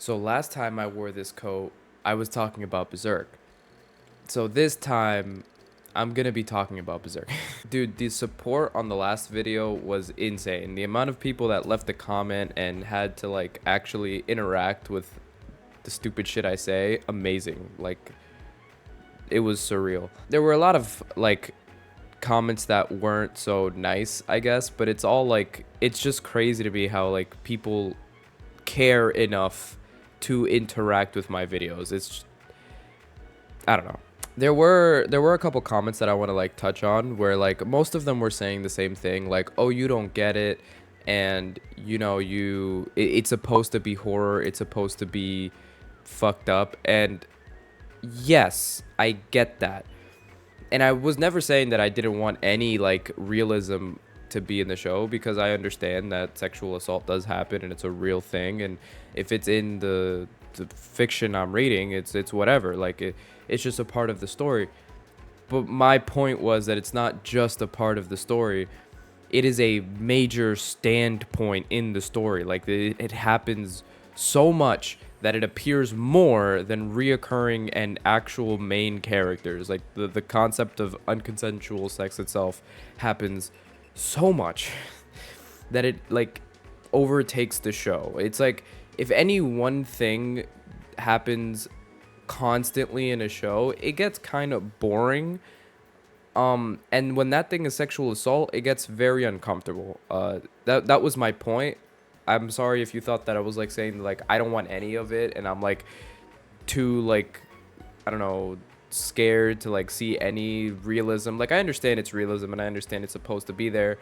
So last time I wore this coat, I was talking about Berserk. So this time, I'm gonna be talking about Berserk. Dude, the support on the last video was insane. The amount of people that left a comment and had to like actually interact with the stupid shit I say, amazing. Like, it was surreal. There were a lot of like comments that weren't so nice, I guess, but it's all like, it's just crazy to me how like people care enough to interact with my videos. I don't know. There were a couple comments that I want to like touch on where like most of them were saying the same thing, like, "Oh, you don't get it." And it's supposed to be horror, it's supposed to be fucked up. And yes, I get that. And I was never saying that I didn't want any like realism to be in the show, because I understand that sexual assault does happen and it's a real thing. And if it's in the fiction I'm reading, it's whatever. Like it's just a part of the story. But my point was that it's not just a part of the story. It is a major standpoint in the story. Like it happens so much that it appears more than reoccurring and actual main characters. Like the concept of unconsensual sex itself happens so much that it like overtakes the show. It's like if any one thing happens constantly in a show, it gets kind of boring. And when that thing is sexual assault, it gets very uncomfortable. That was my point. I'm sorry if you thought that I was like saying like I don't want any of it, and I'm like too like, I don't know, scared to like see any realism. Like I understand it's realism and I understand it's supposed to be there.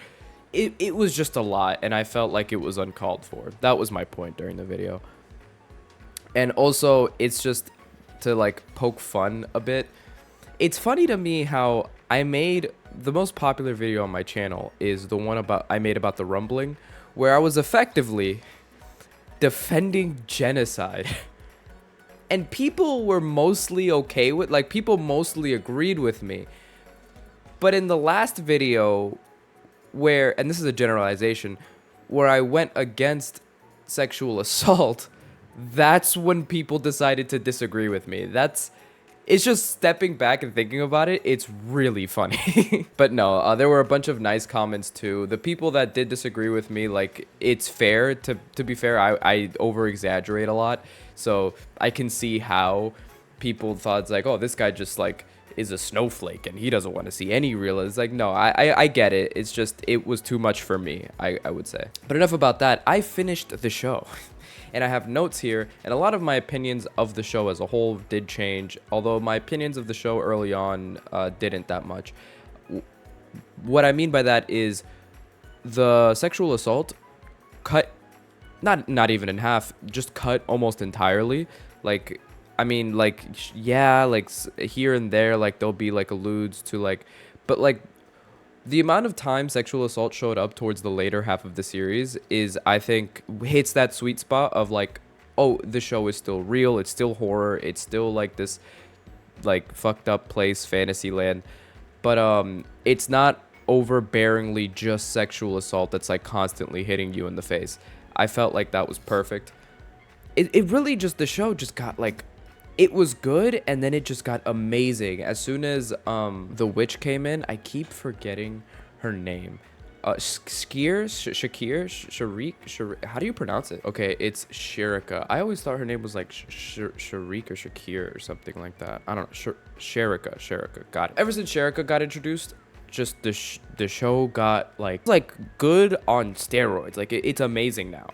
It was just a lot, and I felt like it was uncalled for. That was my point during the video. And also, it's just to like poke fun a bit. It's funny to me how I made the most popular video on my channel is the one I made about the rumbling, where I was effectively defending genocide. And people were mostly okay with, like, people mostly agreed with me. But in the last video, where, and this is a generalization, where I went against sexual assault, that's when people decided to disagree with me. It's just stepping back and thinking about it, it's really funny. But no, there were a bunch of nice comments too. The people that did disagree with me, like, it's fair. To be fair, I over exaggerate a lot, so I can see how people thought it's like, oh, this guy just like is a snowflake and he doesn't want to see any real. It's like, no, I get it. It's just it was too much for me, I would say. But enough about that. I finished the show. And I have notes here, and a lot of my opinions of the show as a whole did change, although my opinions of the show early on didn't that much. What I mean by that is the sexual assault cut, not even in half, just cut almost entirely. Like, I mean, like, yeah, like here and there, like there'll be like alludes to like, but like the amount of time sexual assault showed up towards the later half of the series is, I think, hits that sweet spot of like, oh, the show is still real, it's still horror, it's still like this like fucked up place, fantasy land, but it's not overbearingly just sexual assault that's like constantly hitting you in the face. I felt like that was perfect. It really just, the show just got like, it was good, and then it just got amazing as soon as the witch came in. I keep forgetting her name. Sharik, how do you pronounce it? Okay, it's Sharika. I always thought her name was like Sharik or Shakir or something like that. I don't know. Sharika. Got it. Ever since Sharika got introduced, just the show got like good on steroids. Like it's amazing now.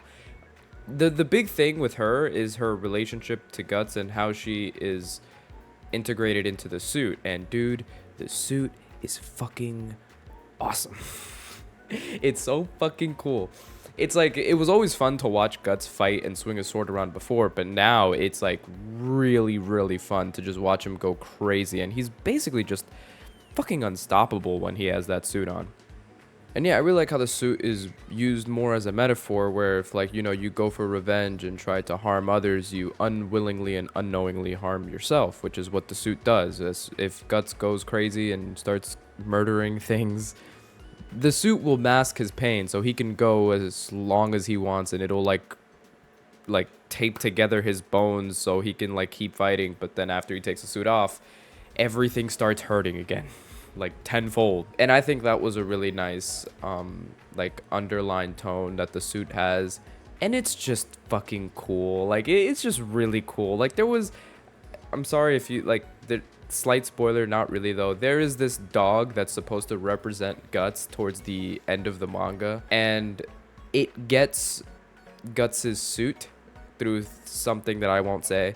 The big thing with her is her relationship to Guts and how she is integrated into the suit. And dude, the suit is fucking awesome. It's so fucking cool. It's like, it was always fun to watch Guts fight and swing a sword around before, but now it's like really, really fun to just watch him go crazy. And he's basically just fucking unstoppable when he has that suit on. And yeah, I really like how the suit is used more as a metaphor, where if like, you go for revenge and try to harm others, you unwillingly and unknowingly harm yourself, which is what the suit does. As if Guts goes crazy and starts murdering things, the suit will mask his pain, so he can go as long as he wants, and it'll like like tape together his bones so he can like keep fighting, but then after he takes the suit off, everything starts hurting again, like tenfold. And I think that was a really nice like underlined tone that the suit has, and it's just fucking cool. Like it's just really cool. Like there was, I'm sorry if you like the slight spoiler, not really though, there is this dog that's supposed to represent Guts towards the end of the manga, and it gets Guts's suit through something that I won't say,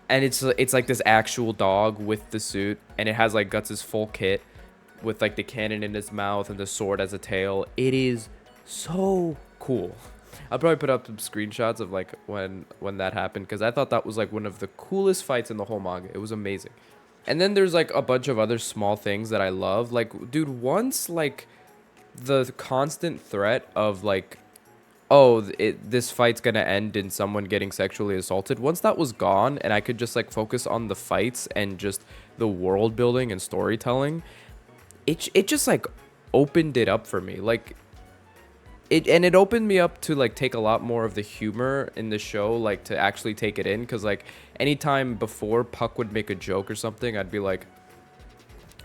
and it's like this actual dog with the suit, and it has like Guts's full kit with like the cannon in his mouth and the sword as a tail. It is so cool. I'll probably put up some screenshots of like when that happened, because I thought that was like one of the coolest fights in the whole manga. It was amazing. And then there's like a bunch of other small things that I love. Like, dude, once like the constant threat of like, oh, this fight's gonna end in someone getting sexually assaulted, once that was gone and I could just like focus on the fights and just the world building and storytelling, it just like opened it up for me. Like it opened me up to like take a lot more of the humor in the show, like to actually take it in, because like anytime before Puck would make a joke or something, I'd be like,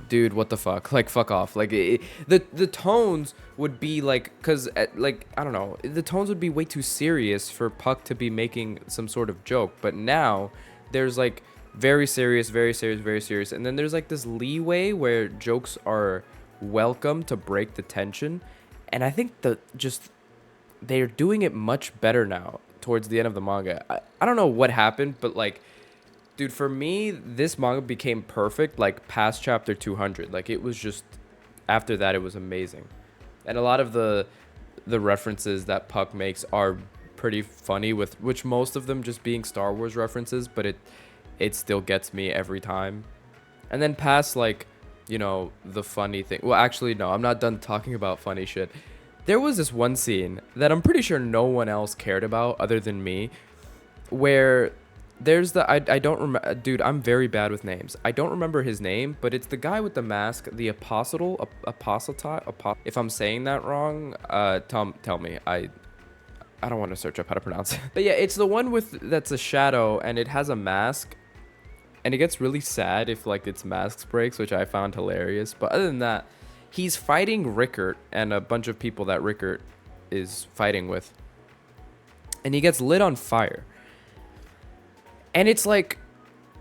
dude, what the fuck, like fuck off. Like the tones would be like, because like I don't know, the tones would be way too serious for Puck to be making some sort of joke. But now there's like very serious, very serious, very serious, and then there's like this leeway where jokes are welcome to break the tension. And I think they're doing it much better now towards the end of the manga. I don't know what happened, but like, dude, for me, this manga became perfect like past chapter 200. Like it was just, after that, it was amazing. And a lot of the references that Puck makes are pretty funny, with which most of them just being Star Wars references, but it still gets me every time. And then past like, you know, the funny thing. Well, actually, no, I'm not done talking about funny shit. There was this one scene that I'm pretty sure no one else cared about other than me, where there's I don't remember, dude, I'm very bad with names. I don't remember his name, but it's the guy with the mask, the apostle, if I'm saying that wrong, tell me. I don't want to search up how to pronounce it. But yeah, it's the one that's a shadow and it has a mask. And it gets really sad if like its mask breaks, which I found hilarious. But other than that, he's fighting Rickert and a bunch of people that Rickert is fighting with. And he gets lit on fire. And it's like,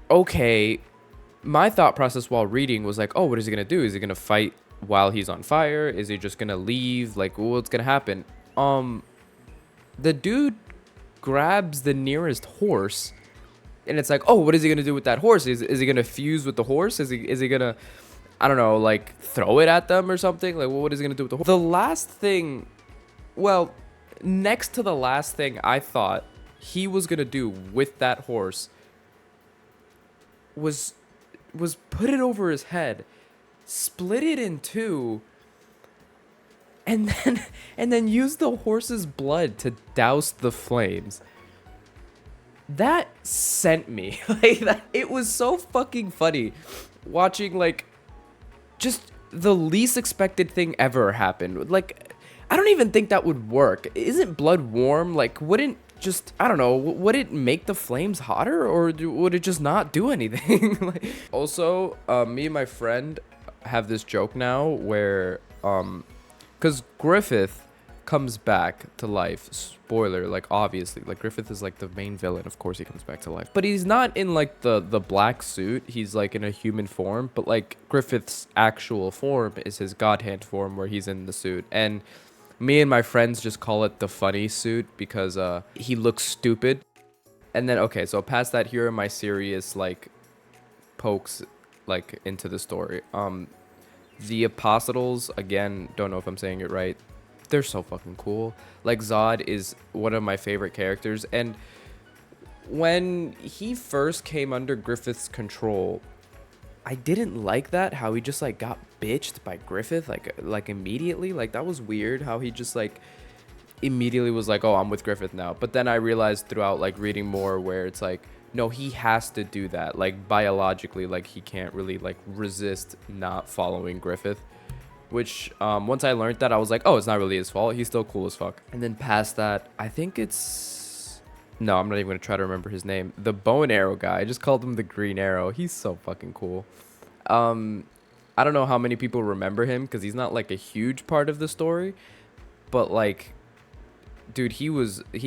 okay, my thought process while reading was like, oh, what is he going to do? Is he going to fight while he's on fire? Is he just going to leave? Like, what's going to happen? The dude grabs the nearest horse. And it's like, oh, what is he gonna do with that horse? Is he gonna fuse with the horse? Is he gonna, I don't know, like throw it at them or something? Like, well, what is he gonna do with the horse? The last thing, well, next to the last thing I thought he was gonna do with that horse was put it over his head, split it in two, and then use the horse's blood to douse the flames. That sent me. Like that, it was so fucking funny watching like just the least expected thing ever happen. Like I don't even think that would work. Isn't blood warm? Like wouldn't just, I don't know, would it make the flames hotter, or would it just not do anything? Like, also, me and my friend have this joke now where cuz Griffith comes back to life. Spoiler, like obviously, like Griffith is like the main villain, of course he comes back to life, but he's not in like the black suit, he's like in a human form. But like Griffith's actual form is his god hand form where he's in the suit, and me and my friends just call it the funny suit because he looks stupid. And then okay, so past that, here are my serious like pokes like into the story. The apostles, again, don't know if I'm saying it right, they're so fucking cool. Like Zod is one of my favorite characters, and when he first came under Griffith's control, I didn't like that, how he just like got bitched by Griffith like immediately. Like that was weird how he just like immediately was like, oh, I'm with Griffith now. But then I realized throughout like reading more where it's like, no, he has to do that, like biologically, like he can't really like resist not following Griffith. Which once I learned that, I was like, oh, it's not really his fault, he's still cool as fuck. And then past that, I think it's No, I'm not even gonna try to remember his name. The bow and arrow guy. I just called him the Green Arrow. He's so fucking cool. Um, I don't know how many people remember him because he's not like a huge part of the story, but like, dude, he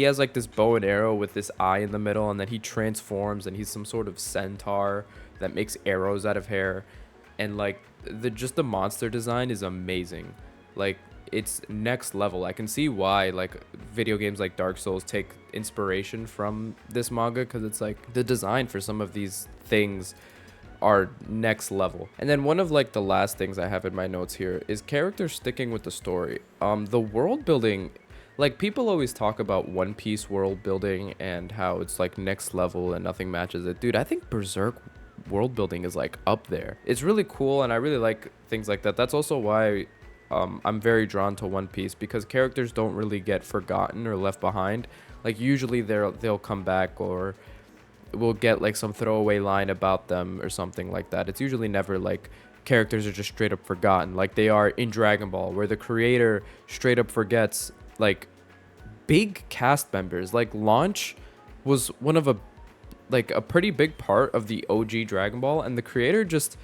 has like this bow and arrow with this eye in the middle, and then he transforms and he's some sort of centaur that makes arrows out of hair, and like the monster design is amazing. Like it's next level. I can see why like video games like Dark Souls take inspiration from this manga because it's like the design for some of these things are next level. And then one of like the last things I have in my notes here is characters sticking with the story. The world building, like people always talk about One Piece world building and how it's like next level and nothing matches it. Dude, I think Berserk world building is like up there. It's really cool and I really like things like that. That's also why I'm very drawn to One Piece because characters don't really get forgotten or left behind. Like usually they'll come back or we'll get like some throwaway line about them or something like that. It's usually never like characters are just straight up forgotten like they are in Dragon Ball where the creator straight up forgets like big cast members. Like Launch was one of a pretty big part of the OG Dragon Ball and the creator just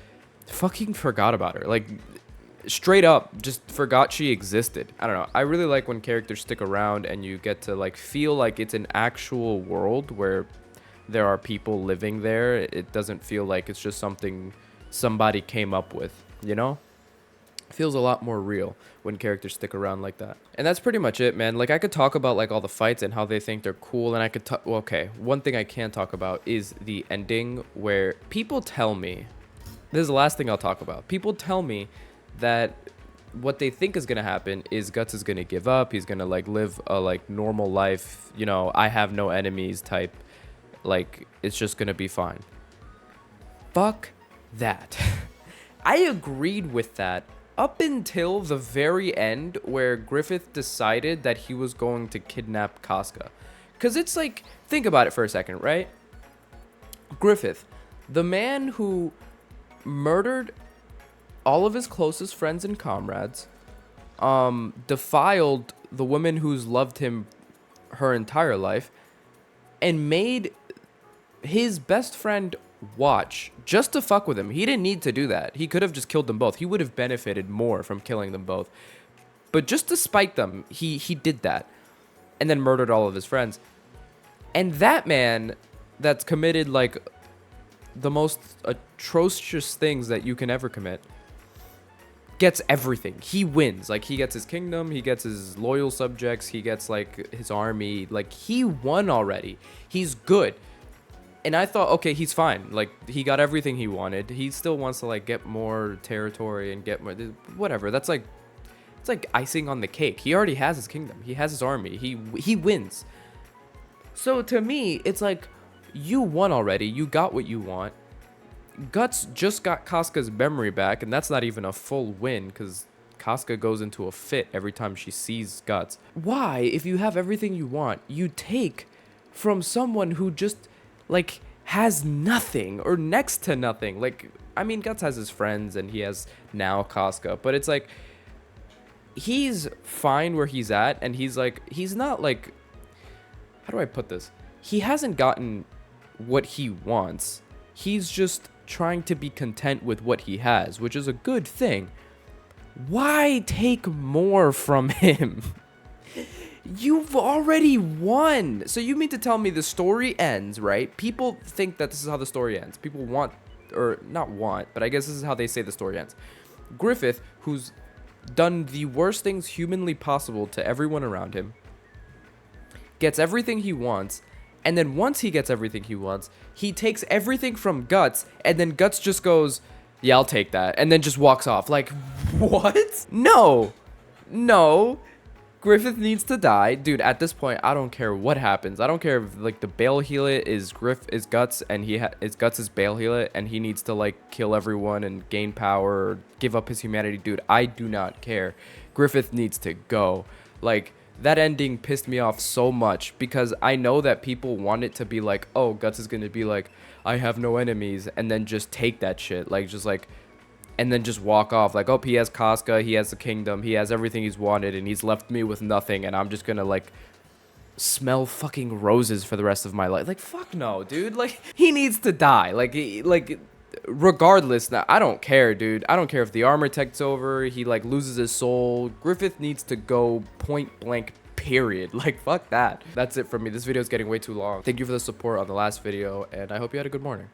fucking forgot about her. Like straight up just forgot she existed. I don't know. I really like when characters stick around and you get to like feel like it's an actual world where there are people living there. It doesn't feel like it's just something somebody came up with, you know? It feels a lot more real when characters stick around like that. And that's pretty much it, man. Like I could talk about like all the fights and how they think they're cool and I could talk well, okay, one thing I can talk about is the ending where people tell me this is the last thing I'll talk about. People tell me that what they think is going to happen is Guts is going to give up. He's going to like live a like normal life, you know, I have no enemies type. Like, it's just gonna be fine. Fuck that. I agreed with that up until the very end where Griffith decided that he was going to kidnap Casca. Because it's like, think about it for a second, right? Griffith, the man who murdered all of his closest friends and comrades, defiled the woman who's loved him her entire life, and made his best friend watch just to fuck with him. He didn't need to do that. He could have just killed them both. He would have benefited more from killing them both. But just to spite them, he did that. And then murdered all of his friends. And that man that's committed like the most atrocious things that you can ever commit gets everything. He wins. Like he gets his kingdom, he gets his loyal subjects, he gets like his army. Like he won already. He's good. And I thought, okay, he's fine. Like he got everything he wanted. He still wants to like get more territory and get more whatever. That's like it's like icing on the cake. He already has his kingdom. He has his army. He wins. So to me, it's like you won already. You got what you want. Guts just got Casca's memory back, and that's not even a full win because Casca goes into a fit every time she sees Guts. Why, if you have everything you want, you take from someone who just like has nothing or next to nothing? Like, I mean, Guts has his friends and he has now Casca, but it's like he's fine where he's at, and he's like he's not like, how do I put this? He hasn't gotten what he wants. He's just trying to be content with what he has, which is a good thing. Why take more from him? You've already won. So you mean to tell me the story ends, right? People think that this is how the story ends. People want, or not want, but I guess this is how they say the story ends. Griffith, who's done the worst things humanly possible to everyone around him, gets everything he wants, and then once he gets everything he wants, he takes everything from Guts, and then Guts just goes, yeah, I'll take that, and then just walks off. Like, what? No. Griffith needs to die. Dude, at this point, I don't care what happens. I don't care if, like, the Bale Healet is Guts, and it's Guts' Bale Healet, and he needs to, like, kill everyone and gain power or give up his humanity. Dude, I do not care. Griffith needs to go. Like, that ending pissed me off so much because I know that people want it to be like, oh, Guts is going to be like, I have no enemies, and then just take that shit. Like, just like, and then just walk off. Like, oh, he has Casca, he has the kingdom, he has everything he's wanted, and he's left me with nothing, and I'm just going to, like, smell fucking roses for the rest of my life. Like, fuck no, dude. Like, he needs to die. Like, regardless, I don't care, dude. I don't care if the armor tech's over, he like loses his soul. Griffith needs to go point blank, period. Like, fuck that. That's it from me. This video is getting way too long. Thank you for the support on the last video, and I hope you had a good morning.